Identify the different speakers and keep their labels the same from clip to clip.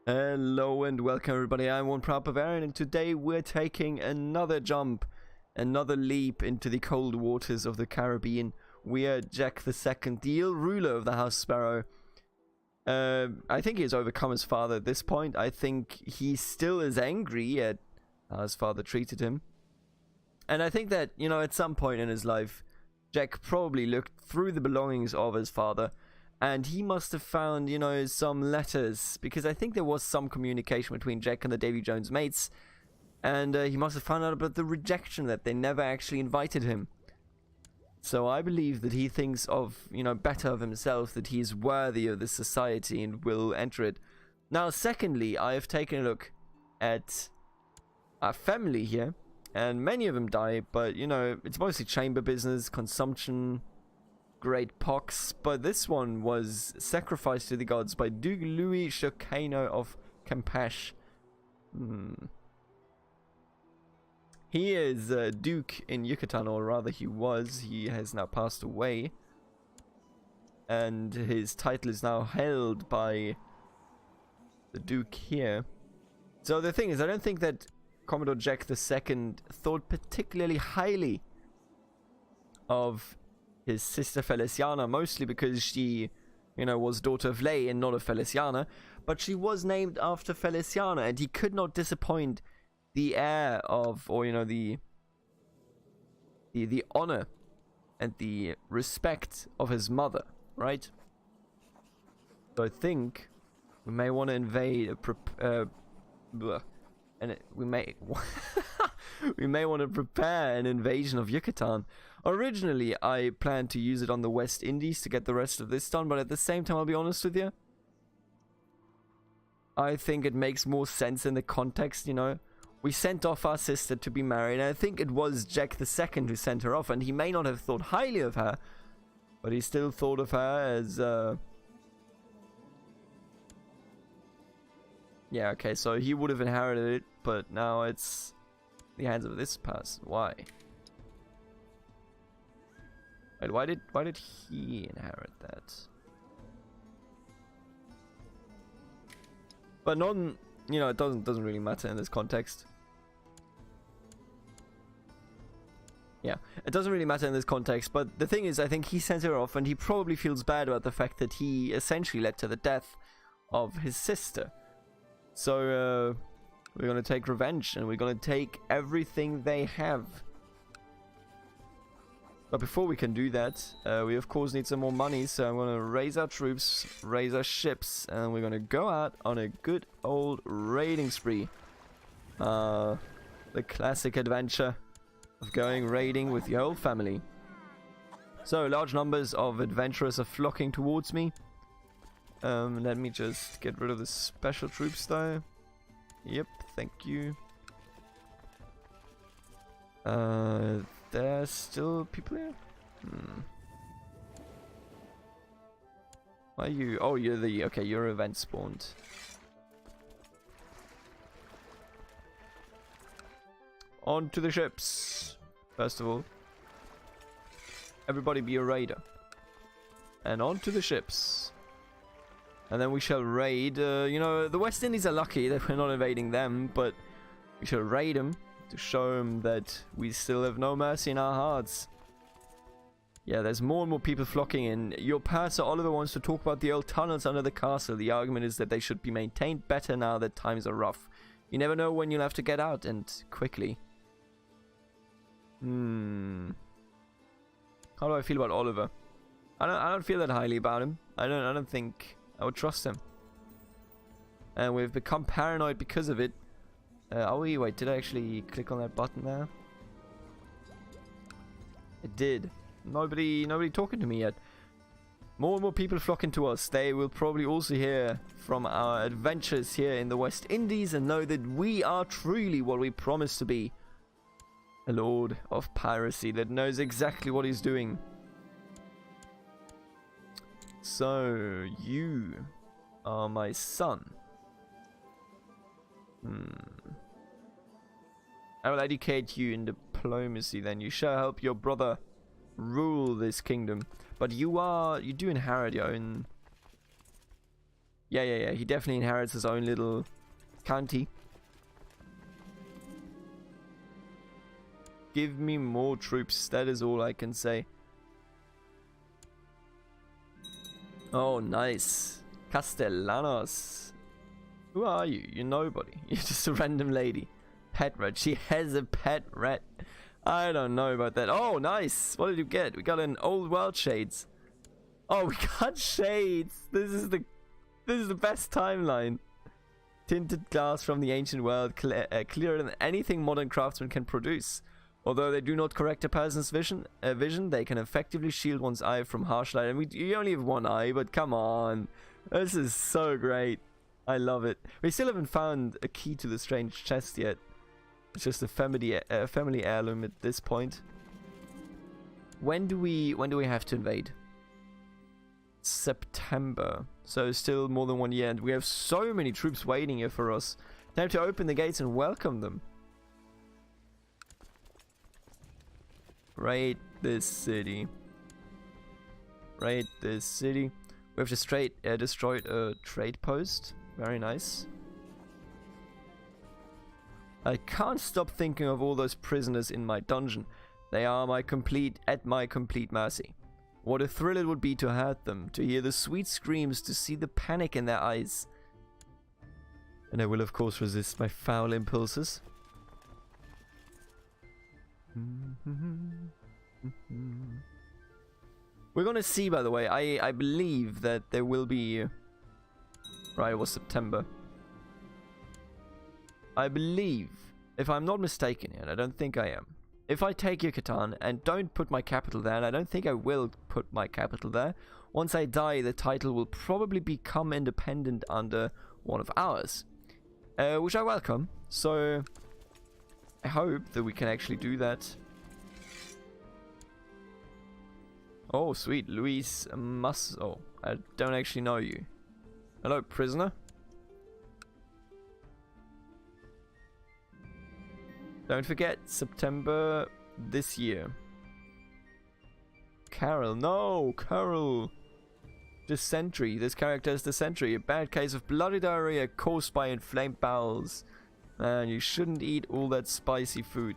Speaker 1: Hello and welcome everybody, I'm one proud Bavarian, and today we're taking another jump, another leap into the cold waters of the Caribbean. We are Jack II, the ill ruler of the House Sparrow. I think he's overcome his father at this point. I think he still is angry at how his father treated him. And I think that, at some point in his life, Jack probably looked through the belongings of his father, and he must have found, some letters, because I think there was some communication between Jack and the Davy Jones mates, and he must have found out about the rejection, that they never actually invited him. So I believe that he thinks of, better of himself, that he is worthy of this society and will enter it. Now, secondly, I have taken a look at our family here, and many of them die, but, it's mostly chamber business, consumption, great pox, but this one was sacrificed to the gods by Duke Louis Chocano of Campeche. He is a duke in Yucatan, or rather he was. He has now passed away, and his title is now held by the duke here. So the thing is, I don't think that Commodore Jack II thought particularly highly of his sister Feliciana, mostly because she, was daughter of Lay and not of Feliciana, but she was named after Feliciana, and he could not disappoint the heir of, or the honor and the respect of his mother, right? So I think we may want to invade we may we may want to prepare an invasion of Yucatan. Originally, I planned to use it on the West Indies to get the rest of this done, but at the same time, I'll be honest with you, I think it makes more sense in the context, We sent off our sister to be married, and I think it was Jack II who sent her off, and he may not have thought highly of her, but he still thought of her as, yeah, okay, so he would have inherited it, but now it's the hands of this person. Why? Wait, why did he inherit that? But it doesn't really matter in this context. Yeah, it doesn't really matter in this context, but the thing is, I think he sent her off, and he probably feels bad about the fact that he essentially led to the death of his sister. So, we're gonna take revenge, and we're gonna take everything they have. But before we can do that, we of course need some more money, so I'm gonna raise our troops, raise our ships, and we're gonna go out on a good old raiding spree. The classic adventure of going raiding with your whole family. So, large numbers of adventurers are flocking towards me. Let me just get rid of the special troops though. Yep, thank you. There's still people here? Why are you? Oh, you're event spawned. On to the ships. First of all, everybody be a raider. And on to the ships. And then we shall raid, the West Indies are lucky that we're not invading them, but we shall raid them to show them that we still have no mercy in our hearts. Yeah, there's more and more people flocking in. Your purser Oliver wants to talk about the old tunnels under the castle. The argument is that they should be maintained better now that times are rough. You never know when you'll have to get out, and quickly. How do I feel about Oliver? I don't feel that highly about him. I don't think I would trust him. And we've become paranoid because of it. Wait, did I actually click on that button there? It did. Nobody talking to me yet. More and more people flocking to us. They will probably also hear from our adventures here in the West Indies and know that we are truly what we promise to be. A lord of piracy that knows exactly what he's doing. So, you are my son. I will educate you in diplomacy, then you shall help your brother rule this kingdom. But you do inherit your own Yeah. He definitely inherits his own little county. Give me more troops. That is all I can say. Oh, nice. Castellanos. Who are you? You're nobody. You're just a random lady. Pet rat. She has a pet rat. I don't know about that. Oh, nice. What did you get? We got an old world shades. Oh, we got shades. This is the best timeline. Tinted glass from the ancient world, clearer than anything modern craftsmen can produce. Although they do not correct a person's vision, they can effectively shield one's eye from harsh light. And you only have one eye, but come on. This is so great. I love it. We still haven't found a key to the strange chest yet. It's just a family heirloom at this point. When do we have to invade? September. So still more than 1 year, and we have so many troops waiting here for us. Time to open the gates and welcome them. Raid this city. Raid this city. We have just destroyed a trade post. Very nice. I can't stop thinking of all those prisoners in my dungeon. They are at my complete mercy. What a thrill it would be to hurt them, to hear the sweet screams, to see the panic in their eyes. And I will of course resist my foul impulses. We're gonna see, by the way. I believe that there will be... Right, it was September. I believe, if I'm not mistaken, and I don't think I am, if I take Yucatan and don't put my capital there, and I don't think I will put my capital there, once I die, the title will probably become independent under one of ours. Which I welcome, so I hope that we can actually do that. Oh, sweet. Luis Mas... Oh, I don't actually know you. Hello, prisoner. Don't forget, September this year. Carol. No, Carol. Dysentery. This character is dysentery. A bad case of bloody diarrhea caused by inflamed bowels. Man, you shouldn't eat all that spicy food.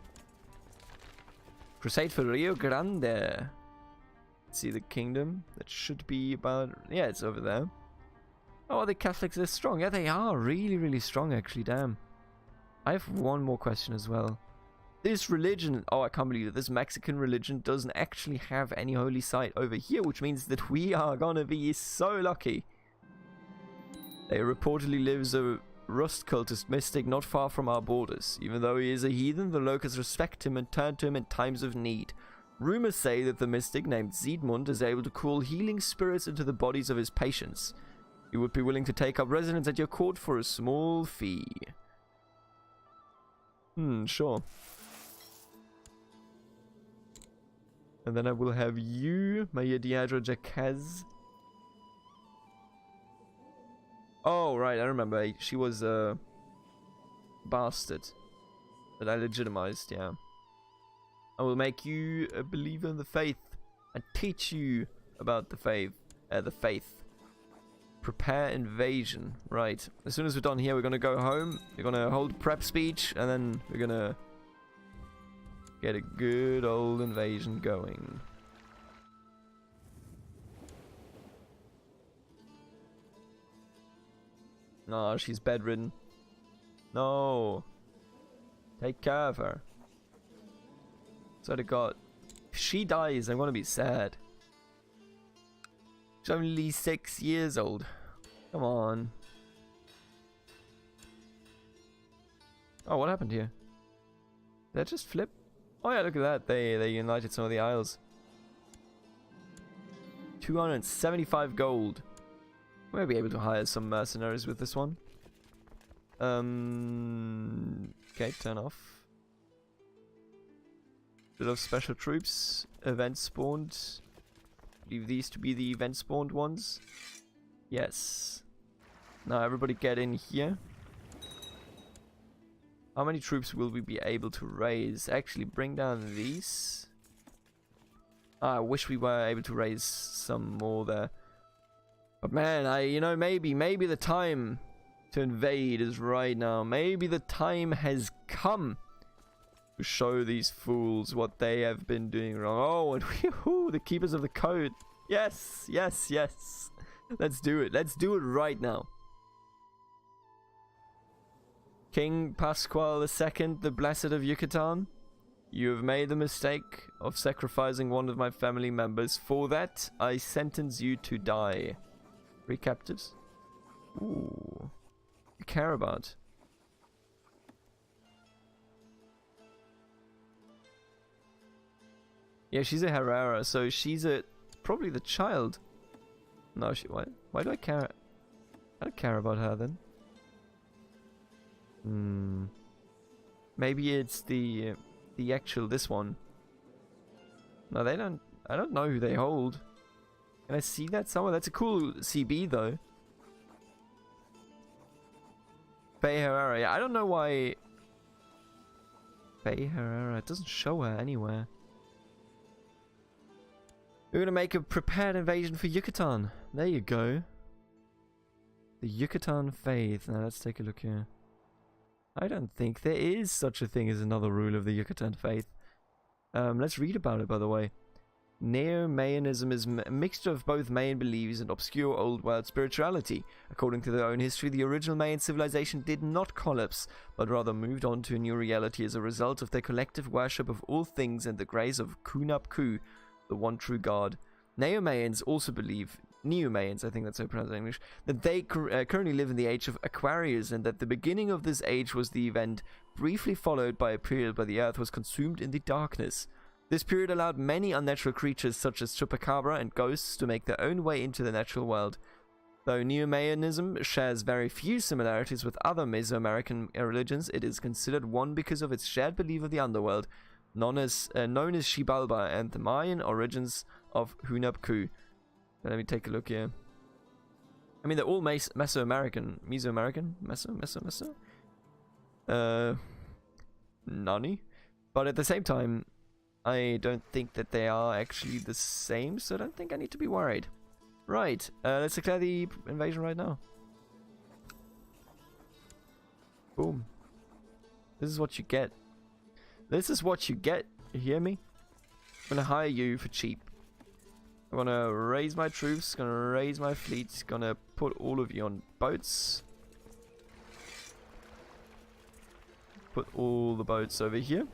Speaker 1: Crusade for Rio Grande. See the kingdom. That should be about... Yeah, it's over there. Oh, are the Catholics are strong? Yeah, they are really, really strong, actually. Damn. I have one more question as well. This religion... Oh, I can't believe it. This Mexican religion doesn't actually have any holy site over here, which means that we are gonna be so lucky. There reportedly lives a rust cultist mystic not far from our borders. Even though he is a heathen, the locals respect him and turn to him in times of need. Rumors say that the mystic named Siegmund is able to call healing spirits into the bodies of his patients. He would be willing to take up residence at your court for a small fee. Sure. And then I will have you, Maria Diadra Jacquez. Oh, right, I remember. She was a bastard that I legitimized, yeah. I will make you a believer in the faith and teach you about the faith. Prepare invasion. Right. As soon as we're done here, we're gonna go home. We're gonna hold a prep speech, and then we're gonna get a good old invasion going. No, she's bedridden. No. Take care of her. So to God, if she dies, I'm gonna be sad. She's only 6 years old. Come on. Oh, what happened here? Did that just flip? Oh yeah, look at that. They united some of the isles. 275 gold. We'll be able to hire some mercenaries with this one. Okay, turn off. Bit of special troops. Event spawned. Leave these to be the event spawned ones. Yes. Now everybody get in here. How many troops will we be able to raise? Actually, bring down these. I wish we were able to raise some more there. But man, you know, maybe the time to invade is right now. Maybe the time has come to show these fools what they have been doing wrong. Oh, and the keepers of the code. Yes, yes, yes. Let's do it. Let's do it right now. King Pascual II, the Blessed of Yucatan, you have made the mistake of sacrificing one of my family members. For that, I sentence you to die. 3 captives. Ooh. You care about. Yeah, she's a Herrera, so she's probably the child. No, why do I care? I don't care about her then. Maybe it's the actual, this one. No, they don't. I don't know who they hold. Can I see that somewhere? That's a cool CB though. Faye Herrera. Yeah, I don't know why. Faye Herrera. It doesn't show her anywhere. We're gonna make a prepared invasion for Yucatan. There you go. The Yucatan Faith. Now let's take a look here. I don't think there is such a thing as another rule of the Yucatan Faith. Let's read about it, by the way. Neo-Mayanism is a mixture of both Mayan beliefs and obscure old world spirituality. According to their own history, the original Mayan civilization did not collapse, but rather moved on to a new reality as a result of their collective worship of all things and the grace of Kunap-Ku, the one true God. Neo-Mayans also believe, Neo-Mayans, I think that's how you pronounce it in English, that they currently live in the age of Aquarius, and that the beginning of this age was the event briefly followed by a period where the earth was consumed in the darkness. This period allowed many unnatural creatures such as chupacabra and ghosts to make their own way into the natural world. Though Neo-Mayanism shares very few similarities with other Mesoamerican religions, it is considered one because of its shared belief of the underworld, known as Xibalba, and the Mayan origins of Hunab-Ku. Let me take a look here. I mean, they're all Mesoamerican. Meso? Nani? But at the same time, I don't think that they are actually the same, so I don't think I need to be worried. Right, let's declare the invasion right now. Boom. This is what you get. This is what you get, you hear me? I'm gonna hire you for cheap. I'm gonna raise my troops, gonna raise my fleets, gonna put all of you on boats. Put all the boats over here.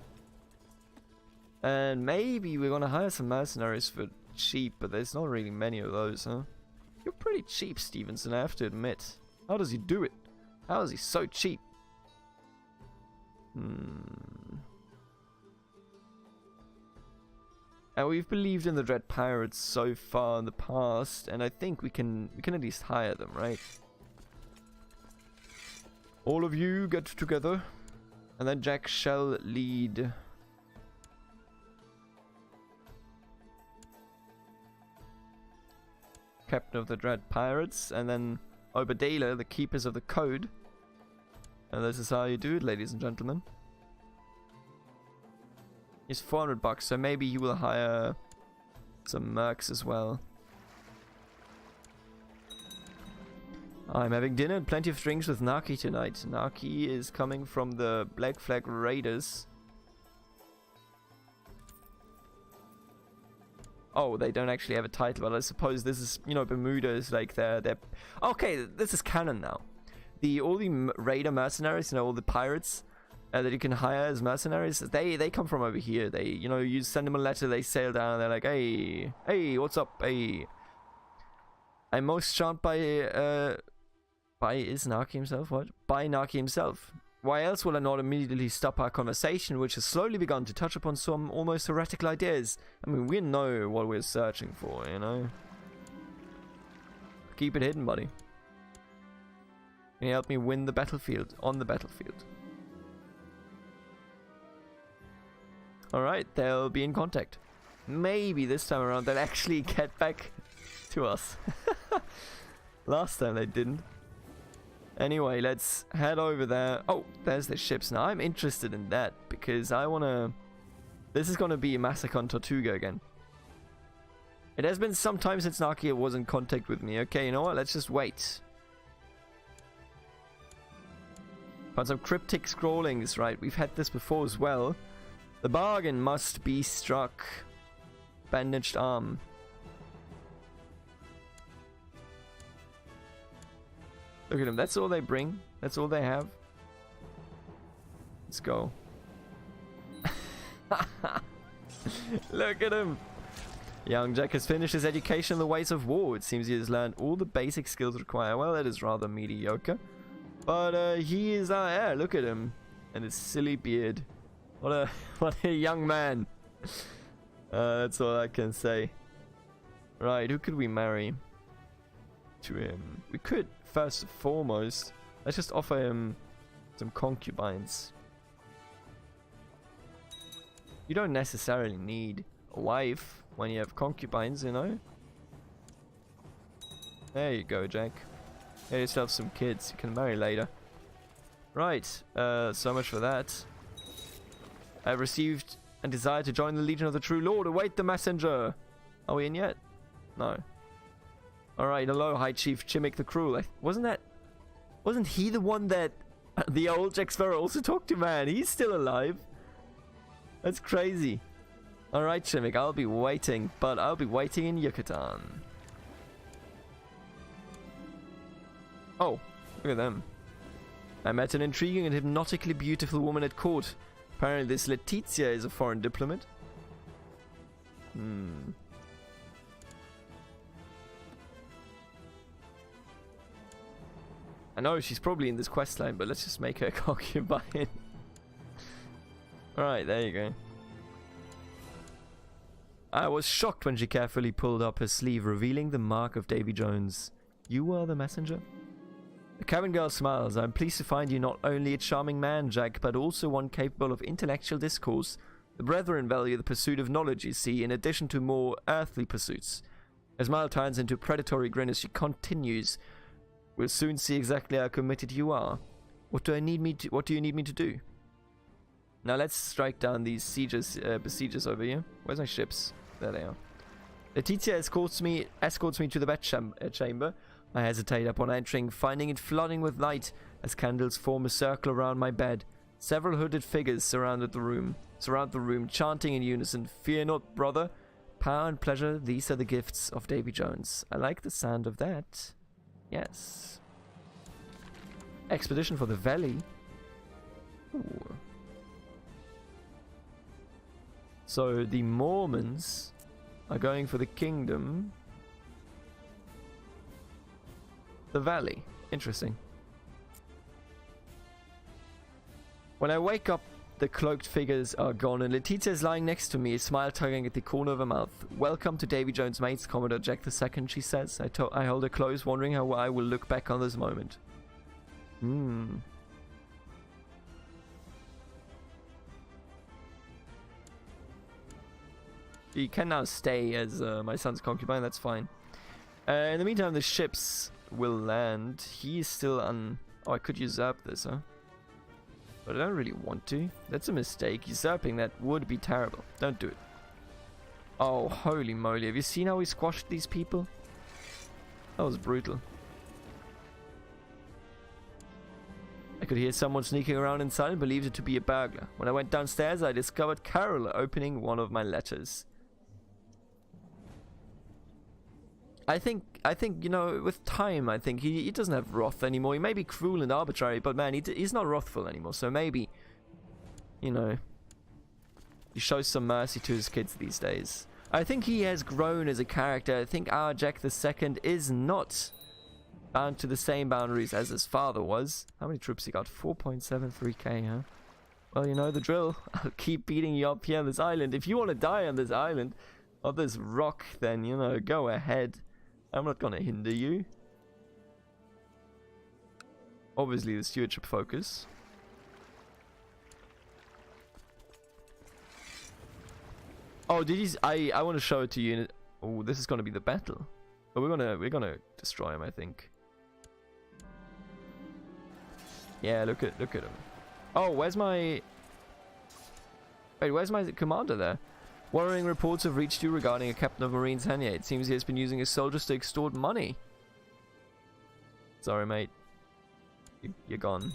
Speaker 1: And maybe we're gonna hire some mercenaries for cheap, but there's not really many of those, huh? You're pretty cheap, Stevenson, I have to admit. How does he do it? How is he so cheap? And we've believed in the Dread Pirates so far in the past, and I think we can at least hire them, right? All of you get together, and then Jack shall lead. Captain of the Dread Pirates, and then Obadela, the Keepers of the Code. And this is how you do it, ladies and gentlemen. He's 400 bucks, so maybe he will hire some mercs as well. I'm having dinner and plenty of drinks with Naki tonight. Naki is coming from the Black Flag Raiders. Oh, they don't actually have a title, but I suppose this is, you know, Bermuda is like their... Okay, this is canon now. All the raider mercenaries, you know, all the pirates that you can hire as mercenaries, they come from over here. They, you know, you send them a letter, they sail down, and they're like, hey, what's up, hey. I'm most charmed by is Naki himself, what? By Naki himself. Why else will I not immediately stop our conversation, which has slowly begun to touch upon some almost heretical ideas? I mean, we know what we're searching for, you know? Keep it hidden, buddy. Can you help me win the battlefield? On the battlefield. Alright, they'll be in contact. Maybe this time around they'll actually get back to us. Last time they didn't. Anyway, let's head over there. Oh, there's the ships now. I'm interested in that because I want to... This is going to be Massacre on Tortuga again. It has been some time since Nakia was in contact with me. Okay, you know what? Let's just wait. Found some cryptic scrawlings, right? We've had this before as well. The bargain must be struck. Bandaged arm. Look at them. That's all they bring. That's all they have. Let's go. Look at him. Young Jack has finished his education in the ways of war. It seems he has learned all the basic skills required. Well, that is rather mediocre. But he is our heir. Look at him. And his silly beard. What a young man. That's all I can say. Right, who could we marry to him? We could, first and foremost, let's just offer him some concubines. You don't necessarily need a wife when you have concubines, you know? There you go, Jack. Get yourself some kids you can marry later. Right, so much for that. I've received and desire to join the Legion of the True Lord. Await the messenger. Are we in yet? No. Alright, hello, High Chief Chimik the Cruel. Wasn't he the one that the old Jack Sparrow also talked to, man? He's still alive. That's crazy. Alright, Chimik, I'll be waiting, but I'll be waiting in Yucatan. Oh, look at them. I met an intriguing and hypnotically beautiful woman at court. Apparently this Letizia is a foreign diplomat. I know she's probably in this questline, but let's just make her a concubine. Alright, there you go. I was shocked when she carefully pulled up her sleeve, revealing the mark of Davy Jones. You are the messenger? The cabin girl smiles. I'm pleased to find you not only a charming man, Jack, but also one capable of intellectual discourse. The brethren value the pursuit of knowledge, you see, in addition to more earthly pursuits. Her smile turns into a predatory grin as she continues. We'll soon see exactly how committed you are. What do you need me to do? Now let's strike down these besiegers over here. Where's my ships? There they are. Letizia escorts me to the bedchamber. I hesitate upon entering, finding it flooding with light as candles form a circle around my bed. Several hooded figures surround the room, chanting in unison, "Fear not, brother. Power and pleasure, these are the gifts of Davy Jones." I like the sound of that. Yes. Expedition for the Valley. Ooh. So the Mormons are going for the kingdom. The valley. Interesting. When I wake up, the cloaked figures are gone and Letizia is lying next to me, a smile tugging at the corner of her mouth. "Welcome to Davy Jones' mates, Commodore Jack II," she says. I hold her close, wondering how I will look back on this moment. You can now stay as my son's concubine, that's fine. In the meantime, the ships will land. He is still on... Oh, I could usurp this, huh? But I don't really want to. That's a mistake. Usurping that would be terrible. Don't do it. Oh, holy moly. Have you seen how we squashed these people? That was brutal. I could hear someone sneaking around inside and believed it to be a burglar. When I went downstairs, I discovered Carol opening one of my letters. I think, you know, with time, I think he doesn't have wrath anymore. He may be cruel and arbitrary, but man, he's not wrathful anymore. So maybe, you know, he shows some mercy to his kids these days. I think he has grown as a character. I think our Jack II is not bound to the same boundaries as his father was. How many troops he got? 4.73k, huh? Well, you know the drill. I'll keep beating you up here on this island. If you want to die on this island, or this rock, then, you know, go ahead. I'm not gonna hinder you. Obviously the stewardship focus. Oh, did he? I want to show it to you. Oh, this is gonna be the battle. But we're gonna destroy him, I think. Yeah, look at him. Oh, where's my... Wait, where's my commander there? Worrying reports have reached you regarding a captain of Marines, Hanya. It seems he has been using his soldiers to extort money. Sorry, mate. You're gone.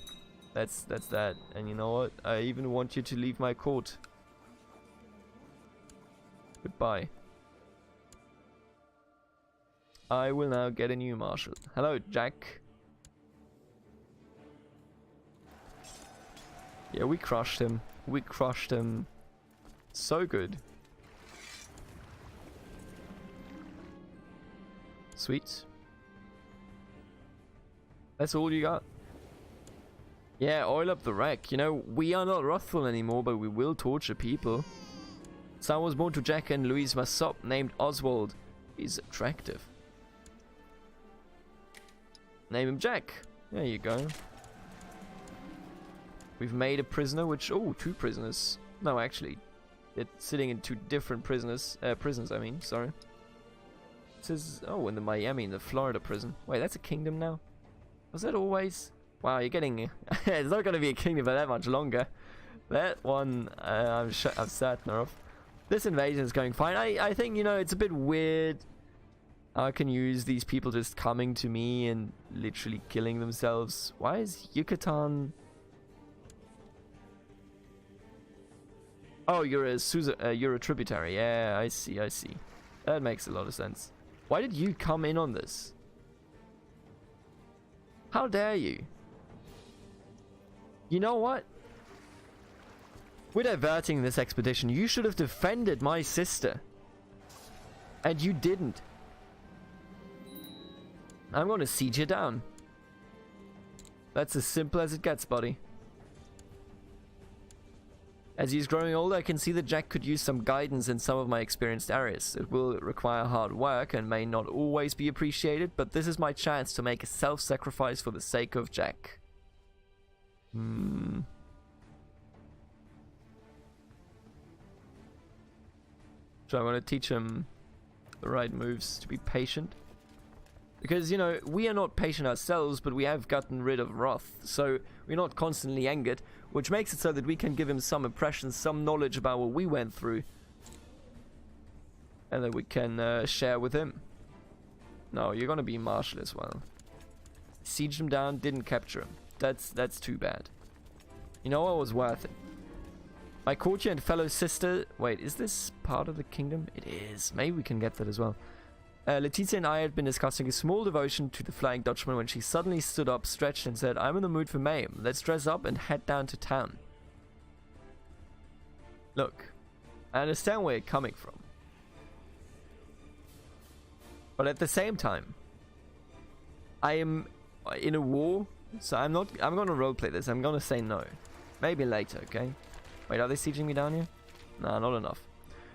Speaker 1: That's that. And you know what? I even want you to leave my court. Goodbye. I will now get a new marshal. Hello, Jack. Yeah, we crushed him. We crushed him. So good. Sweet. That's all you got? Yeah, oil up the wreck. You know, we are not wrathful anymore, but we will torture people. Son was born to Jack and Louise Massop, named Oswald. He's attractive. Name him Jack. There you go. We've made a prisoner, which... Oh, 2 prisoners. No, actually. It's sitting in 2 different prisons, I mean, sorry. It says... Oh, in the Florida prison. Wait, that's a kingdom now? Was that always? Wow, you're getting... It's not going to be a kingdom for that much longer. That one, I'm certain of. This invasion is going fine. I think, you know, it's a bit weird. I can use these people just coming to me and literally killing themselves. Why is Yucatan... Oh, you're a tributary. Yeah, I see. That makes a lot of sense. Why did you come in on this? How dare you? You know what? We're diverting this expedition. You should have defended my sister. And you didn't. I'm going to siege you down. That's as simple as it gets, buddy. As he's growing older, I can see that Jack could use some guidance in some of my experienced areas. It will require hard work and may not always be appreciated, but this is my chance to make a self-sacrifice for the sake of Jack. So I want to teach him the right moves, to be patient. Because, you know, we are not patient ourselves, but we have gotten rid of wrath. So we're not constantly angered, which makes it so that we can give him some impressions, some knowledge about what we went through. And that we can share with him. No, you're going to be marshal as well. Sieged him down, didn't capture him. That's too bad. You know what was worth it? My courtier and fellow sister... Wait, is this part of the kingdom? It is. Maybe we can get that as well. Letizia and I had been discussing a small devotion to the Flying Dutchman when she suddenly stood up, stretched, and said, I'm in the mood for mayhem. Let's dress up and head down to town. Look, I understand where you're coming from. But at the same time, I am in a war, so I'm going to roleplay this. I'm going to say no. Maybe later, okay? Wait, are they sieging me down here? Nah, not enough.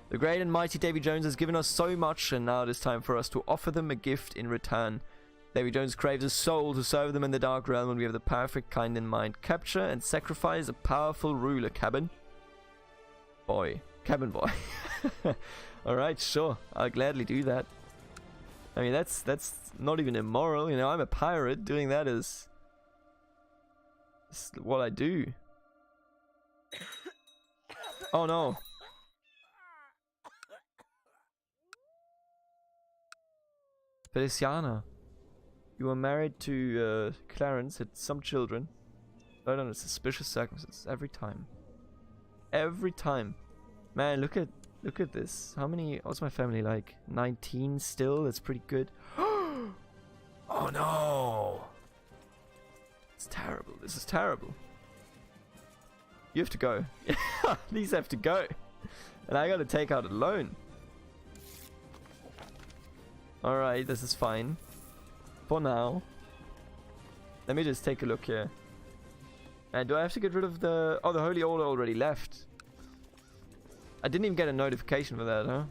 Speaker 1: The great and mighty Davy Jones has given us so much, and now it is time for us to offer them a gift in return. Davy Jones craves a soul to serve them in the Dark Realm, and we have the perfect kind in mind. Capture and sacrifice a powerful ruler, cabin boy. Alright, sure. I'll gladly do that. I mean, that's not even immoral, you know, I'm a pirate. Doing that is what I do. Oh no. Feliciana, you were married to Clarence, had some children. Right under suspicious circumstances every time. Every time. Man, look at this. How many? What's my family like? 19 still. That's pretty good. Oh no! It's terrible. This is terrible. You have to go. These have to go, and I got to take out a loan. Alright, this is fine. For now. Let me just take a look here. And do I have to get rid of the... Oh, the Holy Order already left. I didn't even get a notification for that, huh?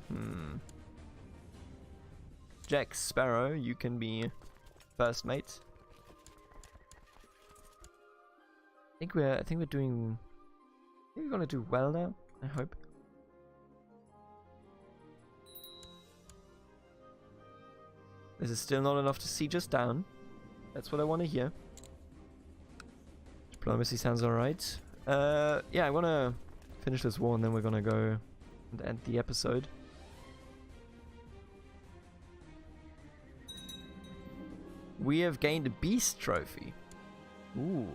Speaker 1: Jack Sparrow, you can be first mate. I think we're doing... I think we're gonna do well now, I hope. This is still not enough to siege us down. That's what I want to hear. Diplomacy sounds alright. Yeah, I want to finish this war and then we're gonna go and end the episode. We have gained a beast trophy. Ooh.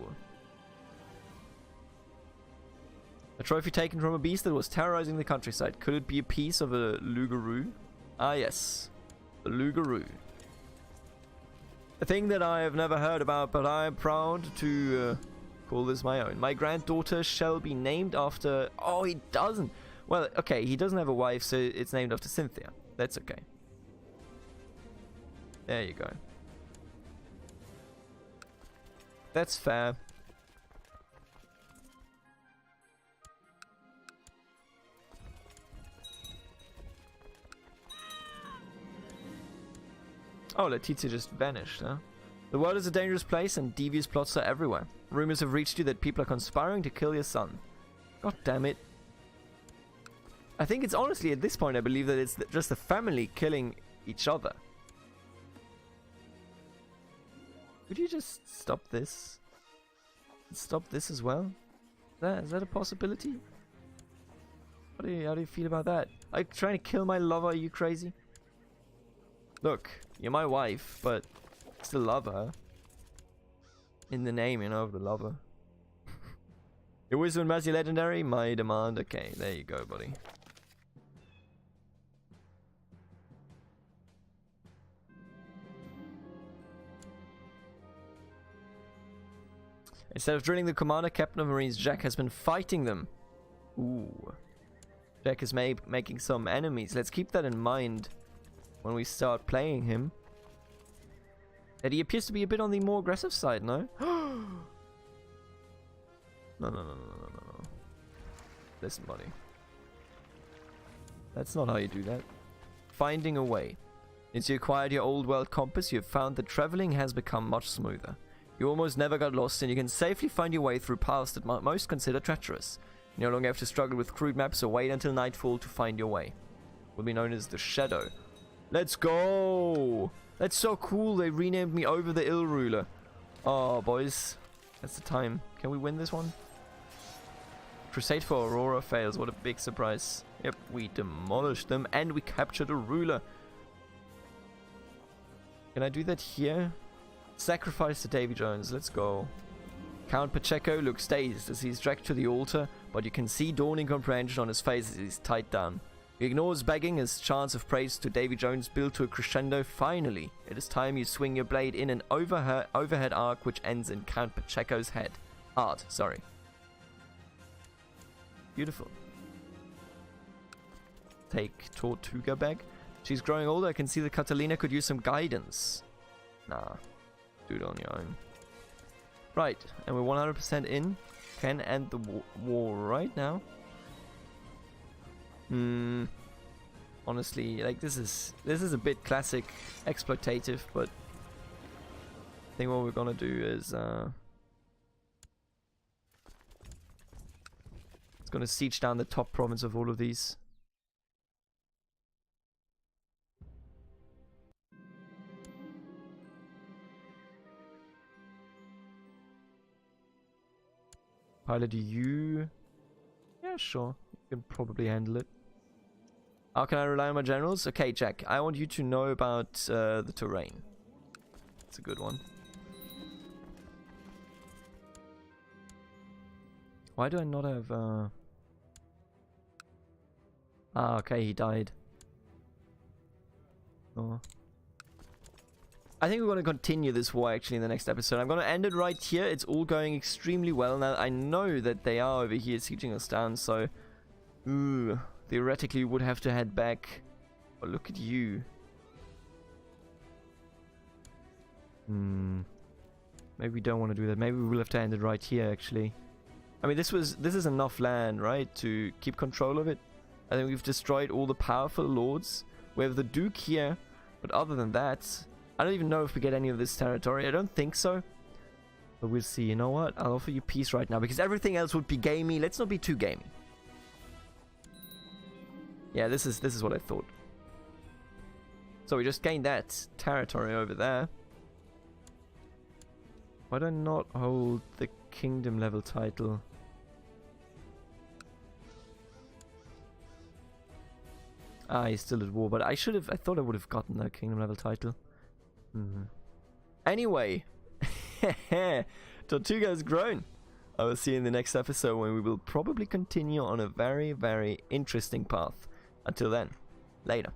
Speaker 1: A trophy taken from a beast that was terrorizing the countryside. Could it be a piece of a Lugaroo? Ah, yes. A Lugaroo. A thing that I have never heard about, but I am proud to call this my own. My granddaughter shall be named after... Oh, he doesn't. Well, okay, he doesn't have a wife, so it's named after Cynthia. That's okay. There you go. That's fair. Oh, Letizia just vanished, huh? The world is a dangerous place and devious plots are everywhere. Rumors have reached you that people are conspiring to kill your son. God damn it. I think it's honestly at this point I believe that it's just the family killing each other. Could you just stop this? Stop this as well? Is that a possibility? How do you feel about that? Are you trying to kill my lover? Are you crazy? Look, you're my wife, but I still love her. In the name, you know, of the lover. Your wisdom and mercy legendary? My demand. Okay, there you go, buddy. Instead of drilling the commander, Captain of Marines Jack has been fighting them. Ooh. Jack is making some enemies. Let's keep that in mind when we start playing him. And he appears to be a bit on the more aggressive side, no? No. Listen, buddy. That's not how you do that. Finding a way. Since you acquired your old world compass, you have found that traveling has become much smoother. You almost never got lost and you can safely find your way through paths that most consider treacherous. You no longer have to struggle with crude maps or wait until nightfall to find your way. Will be known as the Shadow. Let's go! That's so cool, they renamed me Over the Ill Ruler. Oh, boys. That's the time. Can we win this one? Crusade for Aurora fails, what a big surprise. Yep, we demolished them and we captured a ruler. Can I do that here? Sacrifice to Davy Jones, let's go. Count Pacheco looks dazed as he's dragged to the altar, but you can see dawning comprehension on his face as he's tied down. He ignores begging as chants of praise to Davy Jones build to a crescendo. Finally, it is time you swing your blade in an overhead arc which ends in Count Pacheco's head. Heart, sorry. Beautiful. Take Tortuga back. She's growing older, I can see that Catalina could use some guidance. Nah. Do it on your own. Right, and we're 100% in. Can end the war right now. Honestly, like this is a bit classic exploitative, but I think what we're gonna do is it's gonna siege down the top province of all of these. Pilot you. Yeah, sure. You can probably handle it. How can I rely on my generals? Okay, Jack. I want you to know about the terrain. It's a good one. Why do I not have... Ah, okay, he died. Oh. I think we're going to continue this war actually in the next episode. I'm going to end it right here. It's all going extremely well. Now, I know that they are over here sieging us down, so... Ooh, theoretically, we would have to head back. But look at you. Maybe we don't want to do that. Maybe we will have to end it right here, actually. I mean, this is enough land, right, to keep control of it. I think we've destroyed all the powerful lords. We have the Duke here, but other than that... I don't even know if we get any of this territory. I don't think so. But we'll see. You know what? I'll offer you peace right now. Because everything else would be gamey. Let's not be too gamey. Yeah, this is what I thought. So we just gained that territory over there. Why do I not hold the kingdom level title? Ah, he's still at war, but I thought I would have gotten the kingdom level title. Anyway, Tortuga has grown. I will see you in the next episode when we will probably continue on a very, very interesting path. Until then, later.